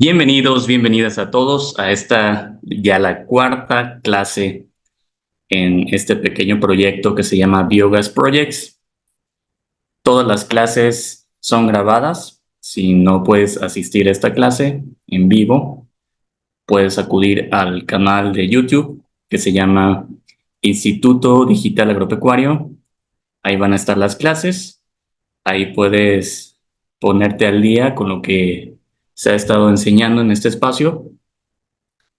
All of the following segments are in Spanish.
Bienvenidos, bienvenidas a todos a esta ya la cuarta clase en este pequeño proyecto que se llama Biogas Projects. Todas las clases son grabadas. Si no puedes asistir a esta clase en vivo, puedes acudir al canal de YouTube que se llama Instituto Digital Agropecuario. Ahí van a estar las clases. Ahí puedes ponerte al día con lo que se ha estado enseñando en este espacio.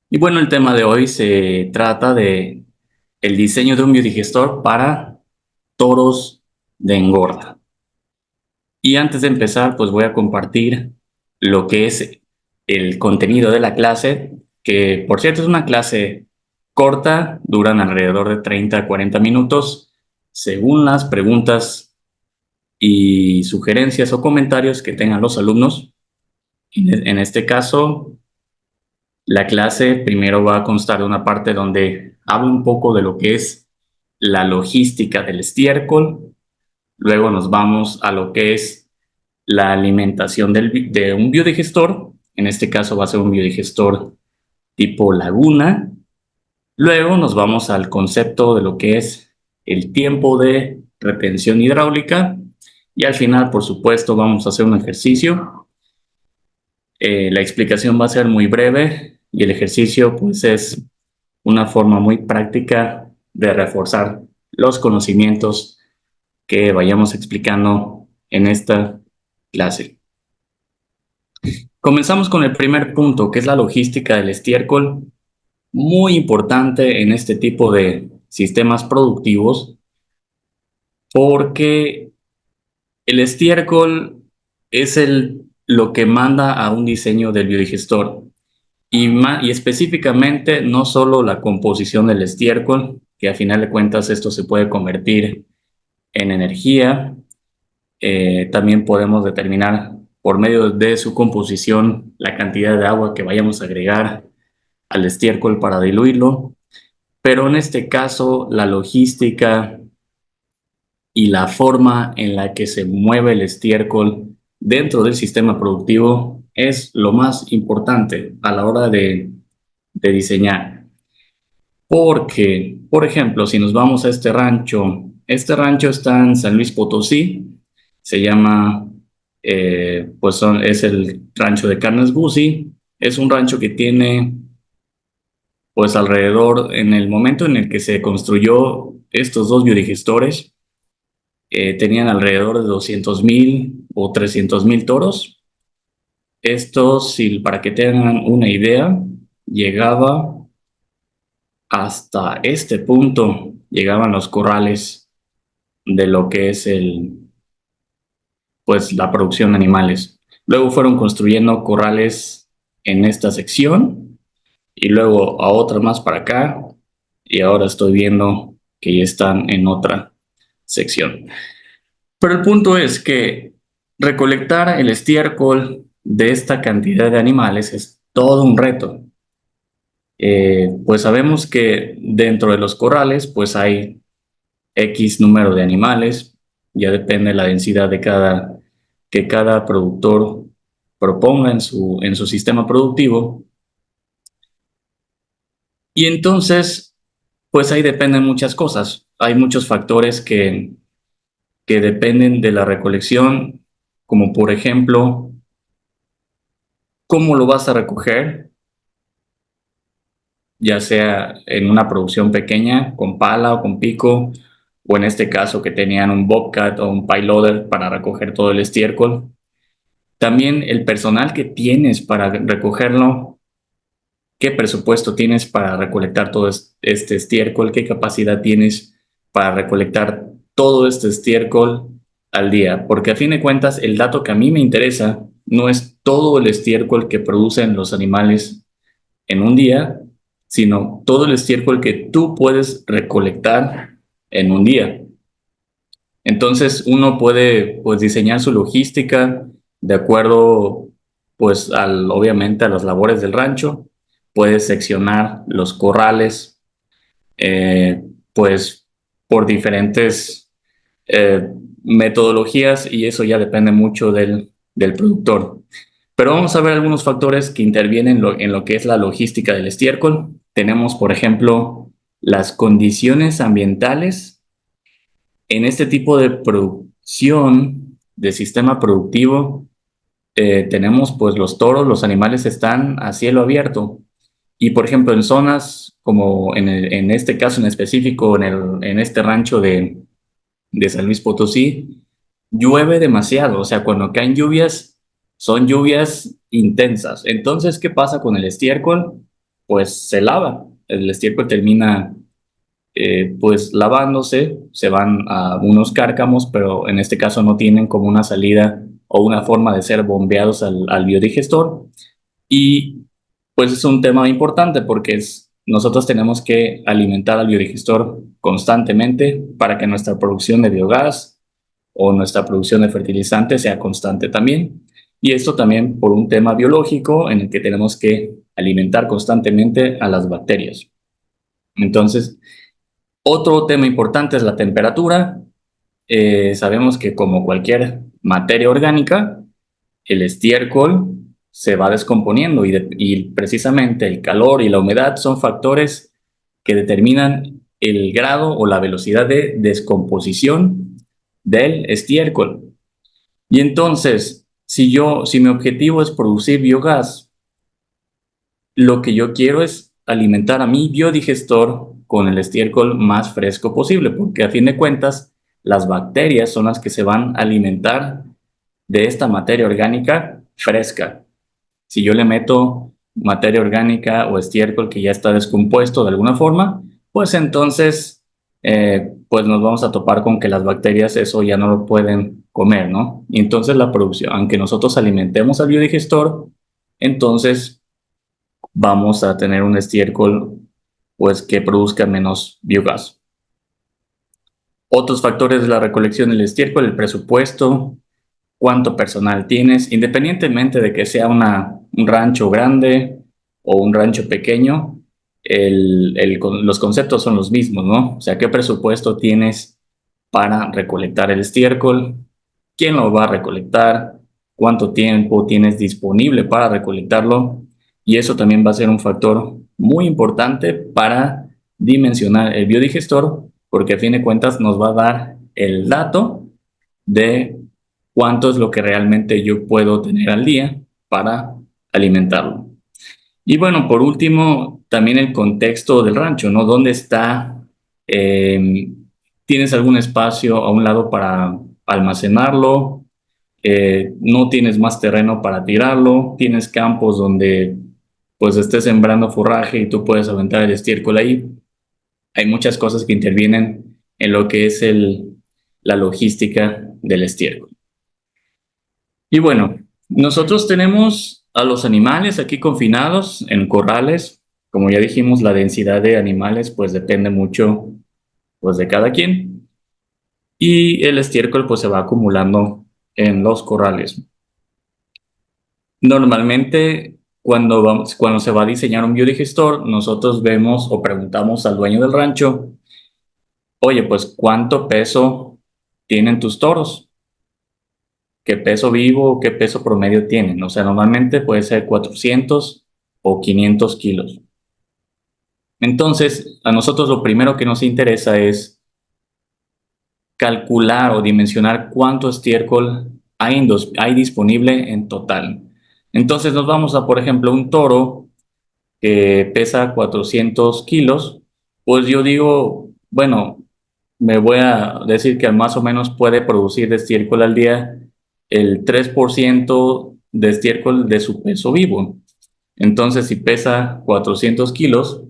Y bueno, el tema de hoy se trata de el diseño de un biodigestor para toros de engorda. Y antes de empezar, pues voy a compartir lo que es el contenido de la clase, que por cierto es una clase corta, duran alrededor de 30 a 40 minutos, según las preguntas y sugerencias o comentarios que tengan los alumnos. En este caso, la clase primero va a constar de una parte donde hablo un poco de lo que es la logística del estiércol. Luego nos vamos a lo que es la alimentación de un biodigestor. En este caso va a ser un biodigestor tipo laguna. Luego nos vamos al concepto de lo que es el tiempo de retención hidráulica. Y al final, por supuesto, vamos a hacer un ejercicio. La explicación va a ser muy breve y el ejercicio pues es una forma muy práctica de reforzar los conocimientos que vayamos explicando en esta clase. Comenzamos con el primer punto, que es la logística del estiércol, muy importante en este tipo de sistemas productivos, porque el estiércol es lo que manda a un diseño del biodigestor. Y específicamente no solo la composición del estiércol, que a final de cuentas esto se puede convertir en energía. También podemos determinar por medio de su composición la cantidad de agua que vayamos a agregar al estiércol para diluirlo. Pero en este caso, la logística y la forma en la que se mueve el estiércol dentro del sistema productivo es lo más importante a la hora de diseñar. Porque, por ejemplo, si nos vamos a este rancho está en San Luis Potosí, se llama, es el rancho de Carnes Guzzi, es un rancho que tiene, pues alrededor, en el momento en el que se construyó estos dos biodigestores, tenían alrededor de 200,000 o 300,000 toros. Esto, para que tengan una idea, llegaba hasta este punto llegaban los corrales de lo que es pues la producción de animales. Luego fueron construyendo corrales en esta sección y luego a otra más para acá y ahora estoy viendo que ya están en otra sección. Pero el punto es que recolectar el estiércol de esta cantidad de animales es todo un reto. Pues sabemos que dentro de los corrales pues hay X número de animales, ya depende de la densidad que cada productor proponga en su sistema productivo. Y entonces, pues ahí dependen muchas cosas. Hay muchos factores que dependen de la recolección, como por ejemplo, cómo lo vas a recoger, ya sea en una producción pequeña, con pala o con pico, o en este caso que tenían un bobcat o un payloader para recoger todo el estiércol. También el personal que tienes para recogerlo, qué presupuesto tienes para recolectar todo este estiércol, qué capacidad tienes para recolectar todo este estiércol al día. Porque a fin de cuentas, el dato que a mí me interesa no es todo el estiércol que producen los animales en un día, sino todo el estiércol que tú puedes recolectar en un día. Entonces uno puede pues diseñar su logística de acuerdo pues obviamente a las labores del rancho, puede seccionar los corrales eh, pues por diferentes eh, metodologías y eso ya depende mucho del productor. Pero vamos a ver algunos factores que intervienen en lo que es la logística del estiércol. Tenemos, por ejemplo, las condiciones ambientales. En este tipo de producción, de sistema productivo, tenemos pues los toros, los animales están a cielo abierto. Y por ejemplo, en zonas como en este caso en específico, en este rancho de San Luis Potosí, llueve demasiado. O sea, cuando caen lluvias, son lluvias intensas. Entonces, ¿qué pasa con el estiércol? Pues se lava. El estiércol termina pues lavándose, se van a unos cárcamos, pero en este caso no tienen como una salida o una forma de ser bombeados al biodigestor. Y pues es un tema importante porque nosotros tenemos que alimentar al biodigestor constantemente para que nuestra producción de biogás o nuestra producción de fertilizante sea constante también. Y esto también por un tema biológico en el que tenemos que alimentar constantemente a las bacterias. Entonces, otro tema importante es la temperatura. Sabemos que como cualquier materia orgánica, el estiércol se va descomponiendo y precisamente el calor y la humedad son factores que determinan el grado o la velocidad de descomposición del estiércol. Y entonces, si mi objetivo es producir biogás, lo que yo quiero es alimentar a mi biodigestor con el estiércol más fresco posible, porque a fin de cuentas, las bacterias son las que se van a alimentar de esta materia orgánica fresca. Si yo le meto materia orgánica o estiércol que ya está descompuesto de alguna forma, pues entonces pues nos vamos a topar con que las bacterias eso ya no lo pueden comer, ¿no? Y entonces la producción, aunque nosotros alimentemos al biodigestor, entonces vamos a tener un estiércol pues que produzca menos biogás. Otros factores de la recolección del estiércol, el presupuesto, cuánto personal tienes, independientemente de que sea un rancho grande o un rancho pequeño, los conceptos son los mismos, ¿no? O sea, ¿qué presupuesto tienes para recolectar el estiércol? ¿Quién lo va a recolectar? ¿Cuánto tiempo tienes disponible para recolectarlo? Y eso también va a ser un factor muy importante para dimensionar el biodigestor, porque a fin de cuentas nos va a dar el dato de cuánto es lo que realmente yo puedo tener al día para alimentarlo. Y bueno, por último, también el contexto del rancho, ¿no? ¿Dónde está? Eh, ¿Tienes algún espacio a un lado para almacenarlo? ¿No tienes más terreno para tirarlo? ¿Tienes campos donde pues estés sembrando forraje y tú puedes aventar el estiércol ahí? Hay muchas cosas que intervienen en lo que es la logística del estiércol. Y bueno, nosotros tenemos a los animales aquí confinados en corrales. Como ya dijimos, la densidad de animales pues depende mucho pues de cada quien. Y el estiércol pues se va acumulando en los corrales. Normalmente cuando se va a diseñar un biodigestor, nosotros vemos o preguntamos al dueño del rancho, oye, pues ¿cuánto peso tienen tus toros? ¿Qué peso vivo, qué peso promedio tienen? O sea, normalmente puede ser 400 o 500 kilos. Entonces, a nosotros lo primero que nos interesa es calcular o dimensionar cuánto estiércol hay disponible en total. Entonces nos vamos a, por ejemplo, un toro que pesa 400 kilos, pues yo digo, bueno, me voy a decir que más o menos puede producir de estiércol al día el 3% de estiércol de su peso vivo. Entonces, si pesa 400 kilos,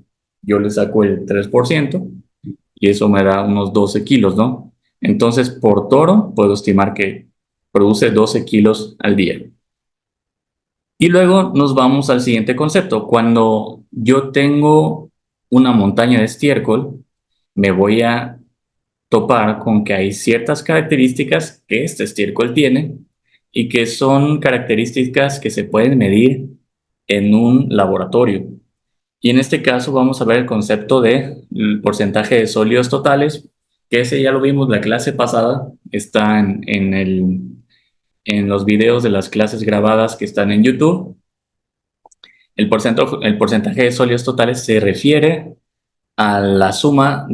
yo le saco el 3% y eso me da unos 12 kilos, ¿no? Entonces, por toro, puedo estimar que produce 12 kilos al día. Y luego nos vamos al siguiente concepto. Cuando yo tengo una montaña de estiércol, me voy a topar con que hay ciertas características que este estiércol tiene y que son características que se pueden medir en un laboratorio. Y en este caso vamos a ver el concepto de el porcentaje de sólidos totales, que ese ya lo vimos la clase pasada, está en los videos de las clases grabadas que están en YouTube, el porcentaje de sólidos totales se refiere a la suma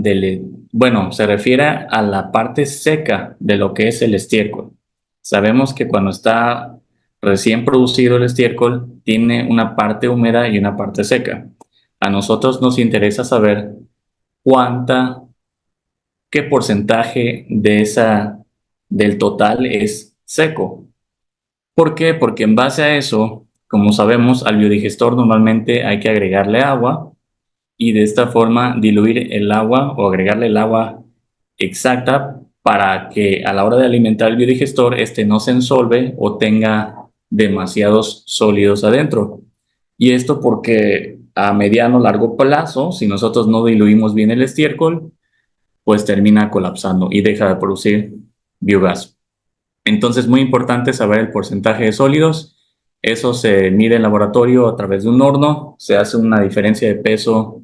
bueno, se refiere a la parte seca de lo que es el estiércol. Sabemos que cuando está recién producido el estiércol, tiene una parte húmeda y una parte seca. A nosotros nos interesa saber cuánta, qué porcentaje del total es seco. ¿Por qué? Porque en base a eso, como sabemos, al biodigestor normalmente hay que agregarle agua y de esta forma diluir el agua o agregarle el agua exacta para que a la hora de alimentar el biodigestor este no se ensolve o tenga demasiados sólidos adentro. Y esto porque a mediano o largo plazo, si nosotros no diluimos bien el estiércol, pues termina colapsando y deja de producir biogás. Entonces, muy importante saber el porcentaje de sólidos. Eso se mide en laboratorio a través de un horno. Se hace una diferencia de peso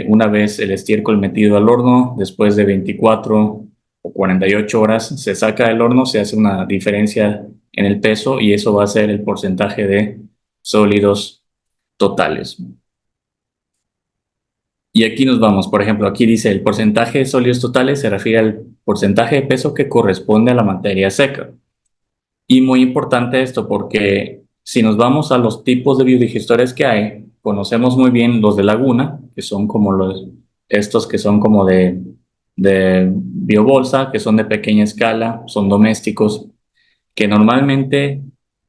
una vez el estiércol metido al horno. Después de 24 o 48 horas se saca del horno, se hace una diferencia en el peso y eso va a ser el porcentaje de sólidos totales. Y aquí nos vamos, por ejemplo, aquí dice el porcentaje de sólidos totales se refiere al porcentaje de peso que corresponde a la materia seca. Y muy importante esto porque si nos vamos a los tipos de biodigestores que hay, conocemos muy bien los de laguna, que son como estos que son como de biobolsa, que son de pequeña escala, son domésticos, que normalmente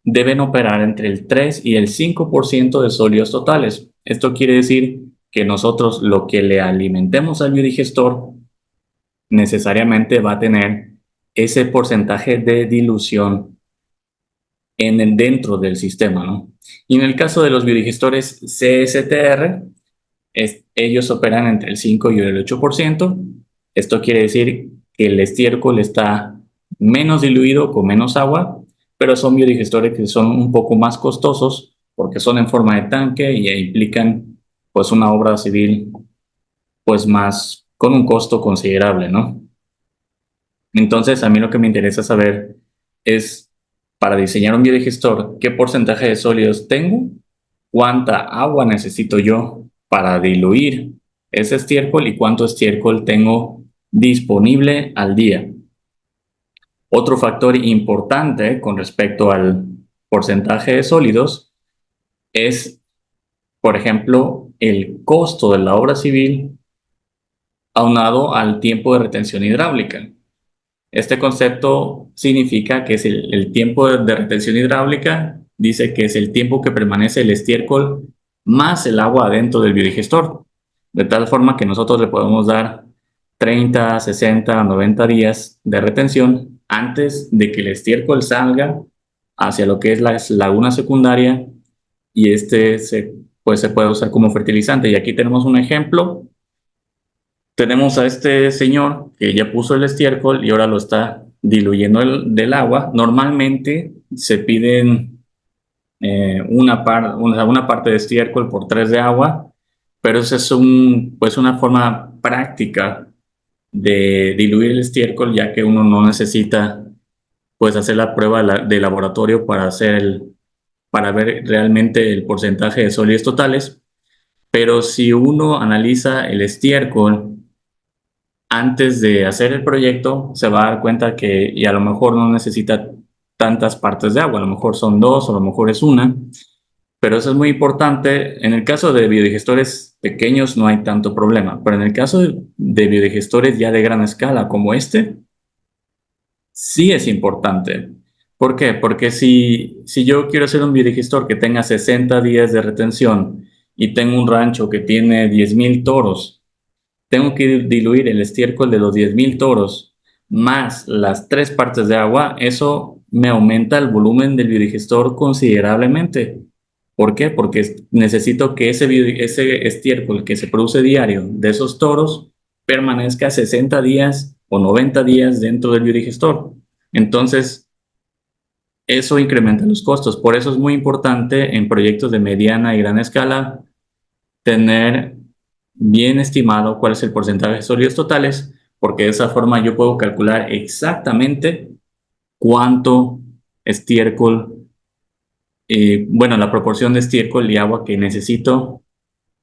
deben operar entre el 3 y el 5% de sólidos totales. Esto quiere decir que nosotros lo que le alimentemos al biodigestor necesariamente va a tener ese porcentaje de dilución dentro del sistema, ¿no? Y en el caso de los biodigestores CSTR, ellos operan entre el 5 y el 8%. Esto quiere decir que el estiércol está menos diluido con menos agua, pero son biodigestores que son un poco más costosos porque son en forma de tanque y implican pues una obra civil pues más con un costo considerable, ¿no? Entonces, a mí lo que me interesa saber es, para diseñar un biodigestor, ¿qué porcentaje de sólidos tengo? ¿Cuánta agua necesito yo para diluir ese estiércol y cuánto estiércol tengo disponible al día? Otro factor importante con respecto al porcentaje de sólidos es, por ejemplo, el costo de la obra civil aunado al tiempo de retención hidráulica. Este concepto significa que es el tiempo de retención hidráulica, dice que es el tiempo que permanece el estiércol más el agua adentro del biodigestor, de tal forma que nosotros le podemos dar 30, 60, 90 días de retención antes de que el estiércol salga hacia lo que es la laguna secundaria y pues se puede usar como fertilizante. Y aquí tenemos un ejemplo. Tenemos a este señor que ya puso el estiércol y ahora lo está diluyendo del agua. Normalmente se piden una parte de estiércol por 3 de agua, pero esa es pues una forma práctica de diluir el estiércol, ya que uno no necesita pues hacer la prueba de laboratorio para ver realmente el porcentaje de sólidos totales. Pero si uno analiza el estiércol antes de hacer el proyecto, se va a dar cuenta que y a lo mejor no necesita tantas partes de agua, a lo mejor son dos, o a lo mejor es una, pero eso es muy importante. En el caso de biodigestores pequeños no hay tanto problema, pero en el caso de biodigestores ya de gran escala como este, sí es importante. ¿Por qué? Porque si yo quiero hacer un biodigestor que tenga 60 días de retención y tengo un rancho que tiene 10,000 toros, tengo que diluir el estiércol de los 10,000 toros más las 3 partes de agua, eso me aumenta el volumen del biodigestor considerablemente. ¿Por qué? Porque necesito que ese estiércol que se produce diario de esos toros permanezca 60 días o 90 días dentro del biodigestor. Entonces, eso incrementa los costos. Por eso es muy importante en proyectos de mediana y gran escala tener bien estimado cuál es el porcentaje de sólidos totales, porque de esa forma yo puedo calcular exactamente cuánto estiércol, bueno, la proporción de estiércol y agua que necesito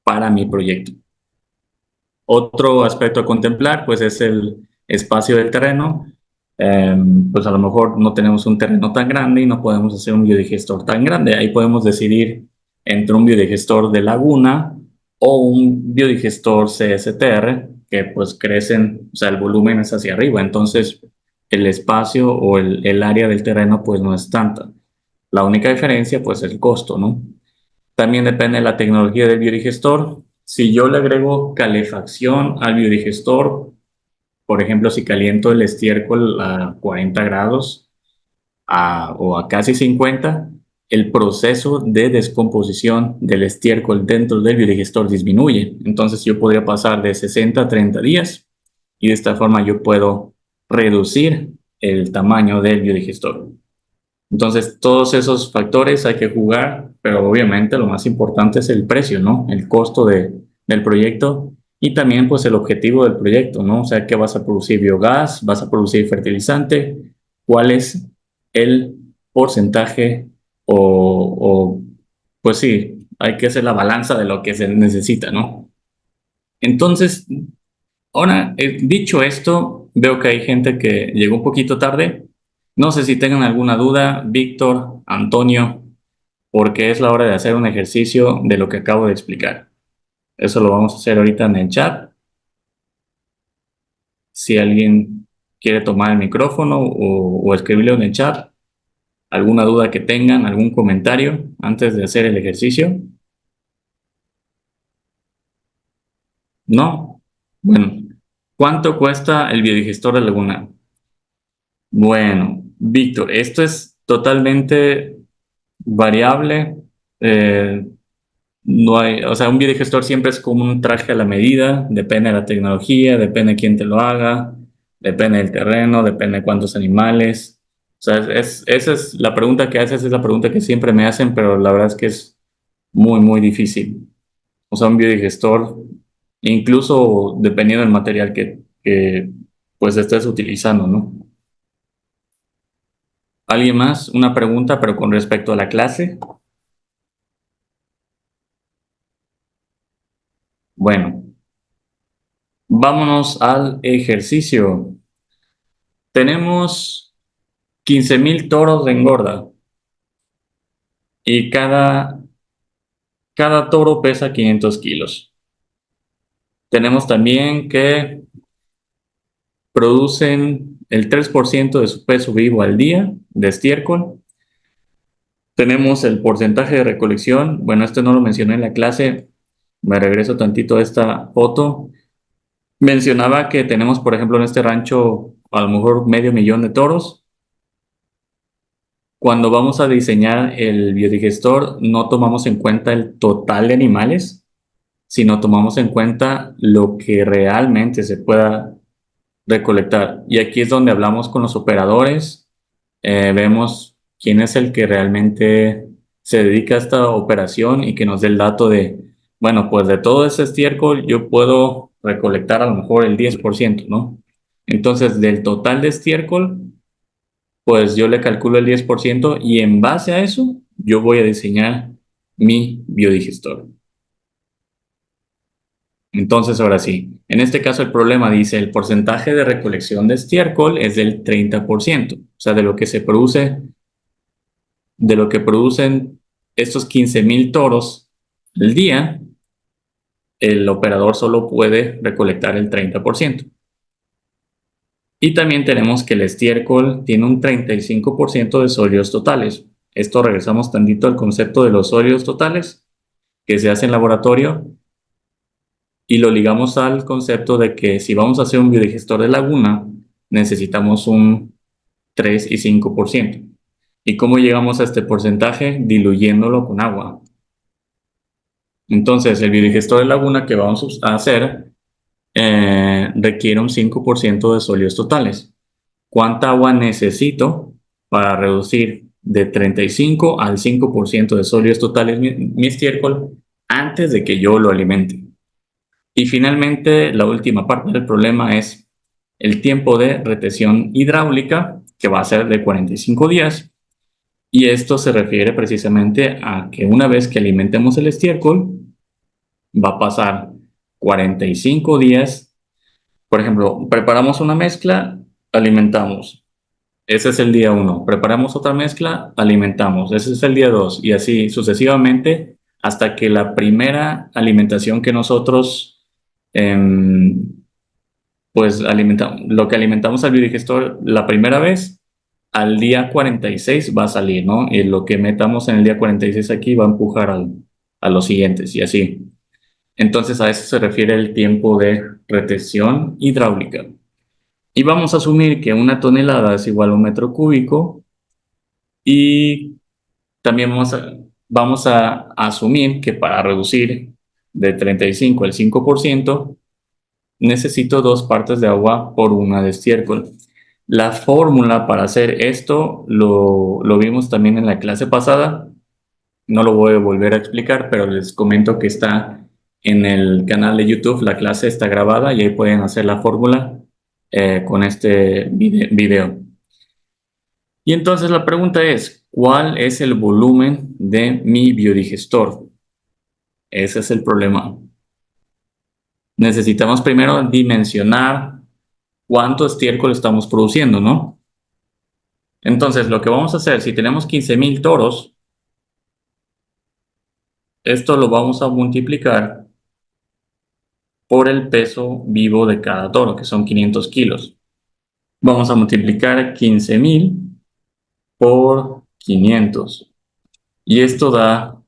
para mi proyecto. Otro aspecto a contemplar, pues, es el espacio del terreno. Pues a lo mejor no tenemos un terreno tan grande y no podemos hacer un biodigestor tan grande. Ahí podemos decidir entre un biodigestor de laguna o un biodigestor CSTR, que pues crecen, o sea, el volumen es hacia arriba, entonces el espacio o el área del terreno pues no es tanta. La única diferencia pues es el costo, ¿no? También depende de la tecnología del biodigestor. Si yo le agrego calefacción al biodigestor, por ejemplo, si caliento el estiércol a 40 grados o a casi 50, el proceso de descomposición del estiércol dentro del biodigestor disminuye. Entonces yo podría pasar de 60 a 30 días y de esta forma yo puedo reducir el tamaño del biodigestor. Entonces, todos esos factores hay que jugar, pero obviamente lo más importante es el precio, ¿no? El costo del proyecto y también pues el objetivo del proyecto, ¿no? O sea, ¿qué vas a producir? ¿Biogás? ¿Vas a producir fertilizante? ¿Cuál es el porcentaje pues sí, hay que hacer la balanza de lo que se necesita, ¿no? Entonces, ahora, dicho esto, veo que hay gente que llegó un poquito tarde. No sé si tengan alguna duda, Víctor, Antonio, porque es la hora de hacer un ejercicio de lo que acabo de explicar. Eso lo vamos a hacer ahorita en el chat. Si alguien quiere tomar el micrófono o escribirlo en el chat, alguna duda que tengan, algún comentario antes de hacer el ejercicio. ¿No? Bueno, ¿cuánto cuesta el biodigestor de Laguna? Bueno, Víctor, esto es totalmente variable. Eh, no hay, o sea, un biodigestor siempre es como un traje a la medida, depende de la tecnología, depende de quién te lo haga, depende del terreno, depende de cuántos animales. O sea, esa es la pregunta que haces, es la pregunta que siempre me hacen, pero la verdad es que es muy, muy difícil. O sea, un biodigestor, incluso dependiendo del material que pues estés utilizando, ¿no? ¿Alguien más? Una pregunta, pero con respecto a la clase. Bueno, vámonos al ejercicio. Tenemos 15,000 toros de engorda y cada toro pesa 500 kilos. Tenemos también que producen el 3% de su peso vivo al día de estiércol. Tenemos el porcentaje de recolección. Bueno, esto no lo mencioné en la clase. Me regreso tantito a esta foto. Mencionaba que tenemos, por ejemplo, en este rancho a lo mejor 500,000 de toros. Cuando vamos a diseñar el biodigestor, no tomamos en cuenta el total de animales, sino tomamos en cuenta lo que realmente se pueda recolectar. Y aquí es donde hablamos con los operadores, vemos quién es el que realmente se dedica a esta operación y que nos dé el dato de, bueno, pues de todo ese estiércol yo puedo recolectar a lo mejor el 10%, ¿no? Entonces, del total de estiércol, pues yo le calculo el 10% y en base a eso yo voy a diseñar mi biodigestor. Entonces, ahora sí, en este caso el problema dice el porcentaje de recolección de estiércol es del 30%, o sea, de lo que se produce, de lo que producen estos 15,000 toros al día, el operador solo puede recolectar el 30%. Y también tenemos que el estiércol tiene un 35% de sólidos totales. Esto regresamos tantito al concepto de los sólidos totales que se hace en laboratorio y lo ligamos al concepto de que si vamos a hacer un biodigestor de laguna, necesitamos un 3 y 5%. ¿Y cómo llegamos a este porcentaje? Diluyéndolo con agua. Entonces, el biodigestor de laguna que vamos a hacer requiere un 5% de sólidos totales. ¿Cuánta agua necesito para reducir de 35 al 5% de sólidos totales mi estiércol antes de que yo lo alimente? Y finalmente, la última parte del problema es el tiempo de retención hidráulica, que va a ser de 45 días. Y esto se refiere precisamente a que una vez que alimentemos el estiércol, va a pasar 45 días. Por ejemplo, preparamos una mezcla, alimentamos. Ese es el día uno. Preparamos otra mezcla, alimentamos. Ese es el día 2. Y así sucesivamente hasta que la primera alimentación que nosotros, em, pues alimentamos, lo que alimentamos al biodigestor la primera vez, al día 46 va a salir, ¿no? Y lo que metamos en el día 46 aquí va a empujar a los siguientes y así. Entonces a eso se refiere el tiempo de retención hidráulica. Y vamos a asumir que una tonelada es igual a un metro cúbico y también vamos a asumir que para reducir de 35 al 5% necesito 2 partes de agua por una de estiércol. La fórmula para hacer esto lo vimos también en la clase pasada. No lo voy a volver a explicar, pero les comento que está en el canal de YouTube. La clase está grabada y ahí pueden hacer la fórmula con este video. Y entonces la pregunta es, ¿cuál es el volumen de mi biodigestor? Ese es el problema. Necesitamos primero dimensionar cuánto estiércol estamos produciendo, ¿no? Entonces, lo que vamos a hacer, si tenemos 15,000 toros, esto lo vamos a multiplicar por el peso vivo de cada toro, que son 500 kilos. Vamos a multiplicar 15,000 por 500. Y esto da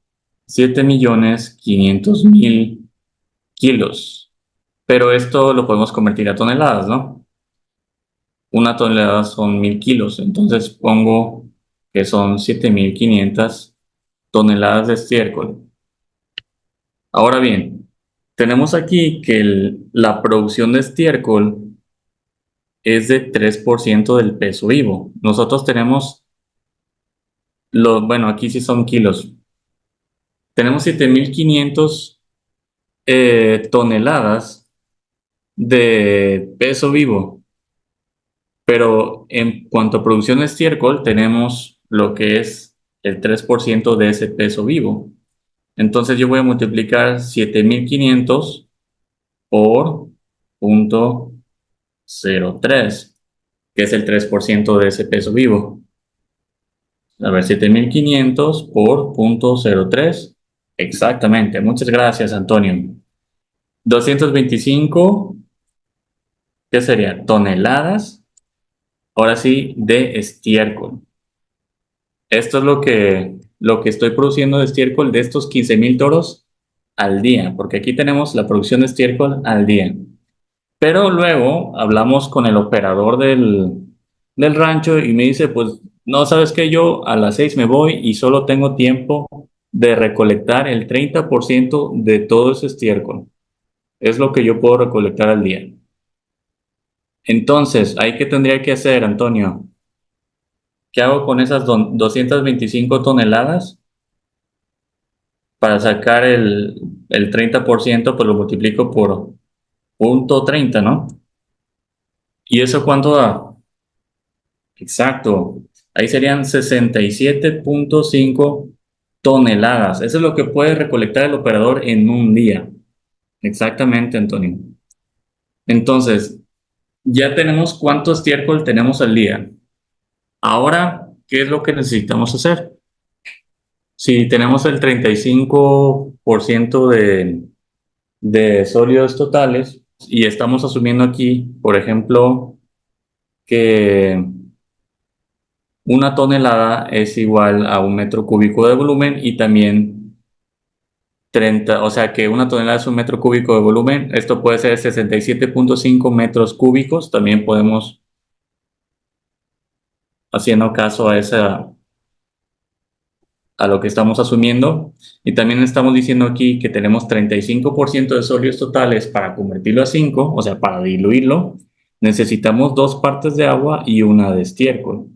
7,500,000 kilos. Pero esto lo podemos convertir a toneladas, ¿no? Una tonelada son 1,000 kilos. Entonces pongo que son 7,500 toneladas de estiércol. Ahora bien, tenemos aquí que la producción de estiércol es de 3% del peso vivo. Nosotros tenemos, bueno, aquí sí son kilos. Tenemos 7,500 toneladas de peso vivo, pero en cuanto a producción de estiércol, tenemos lo que es el 3% de ese peso vivo. Entonces yo voy a multiplicar 7,500 por 0,03, que es el 3% de ese peso vivo. A ver, 7,500 por 0,03. Exactamente. Muchas gracias, Antonio. 225, ¿qué sería? Toneladas, ahora sí, de estiércol. Esto es lo que estoy produciendo de estiércol de estos 15,000 toros al día, porque aquí tenemos la producción de estiércol al día. Pero luego hablamos con el operador del rancho y me dice, pues, no, sabes que yo a las 6 me voy y solo tengo tiempo de recolectar el 30% de todo ese estiércol. Es lo que yo puedo recolectar al día. Entonces, ¿ahí qué tendría que hacer, Antonio? ¿Qué hago con esas 225 toneladas? Para sacar el 30%, pues lo multiplico por 0,30, ¿no? ¿Y eso cuánto da? Exacto. Ahí serían 67,5 toneladas. Eso es lo que puede recolectar el operador en un día. Exactamente, Antonio. Entonces, ya tenemos cuánto estiércol tenemos al día. Ahora, ¿qué es lo que necesitamos hacer? Si tenemos el 35% de sólidos totales y estamos asumiendo aquí, por ejemplo, que una tonelada es igual a un metro cúbico de volumen y también 30, o sea que una tonelada es un metro cúbico de volumen. Esto puede ser 67,5 metros cúbicos. También podemos, haciendo caso a lo que estamos asumiendo. Y también estamos diciendo aquí que tenemos 35% de sólidos totales para convertirlo a 5, o sea, para diluirlo. Necesitamos 2 partes de agua y una de estiércol.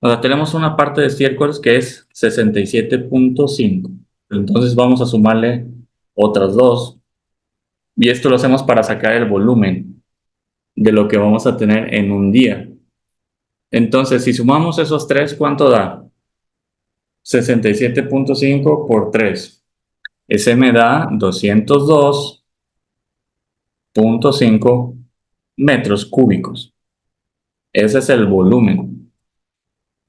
O sea, tenemos una parte de estiércol que es 67,5. Entonces vamos a sumarle otras dos. Y esto lo hacemos para sacar el volumen de lo que vamos a tener en un día. Entonces, si sumamos esos tres, ¿cuánto da? 67.5 por 3. Ese me da 202.5 metros cúbicos. Ese es el volumen.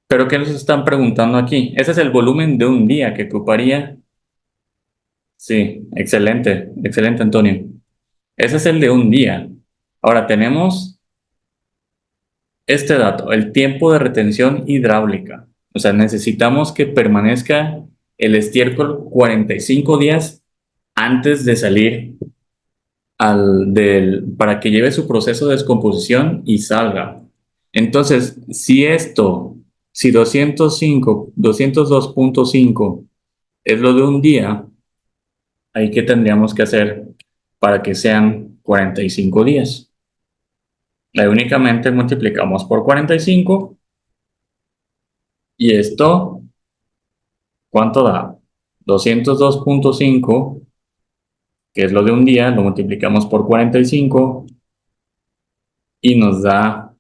Pero ¿qué nos están preguntando aquí? Ese es el volumen de un día que ocuparía. Sí, excelente, excelente, Antonio. Ese es el de un día. Ahora tenemos este dato, el tiempo de retención hidráulica. O sea, necesitamos que permanezca el estiércol 45 días antes de salir para que lleve su proceso de descomposición y salga. Entonces, si 202.5 es lo de un día, ¿ahí qué tendríamos que hacer para que sean 45 días? Ahí únicamente multiplicamos por 45 y esto, ¿cuánto da? 202.5, que es lo de un día, lo multiplicamos por 45 y nos da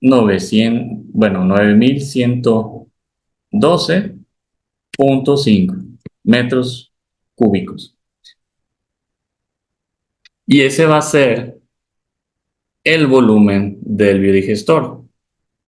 900, bueno, 9112.5 metros cúbicos. Y ese va a ser el volumen del biodigestor.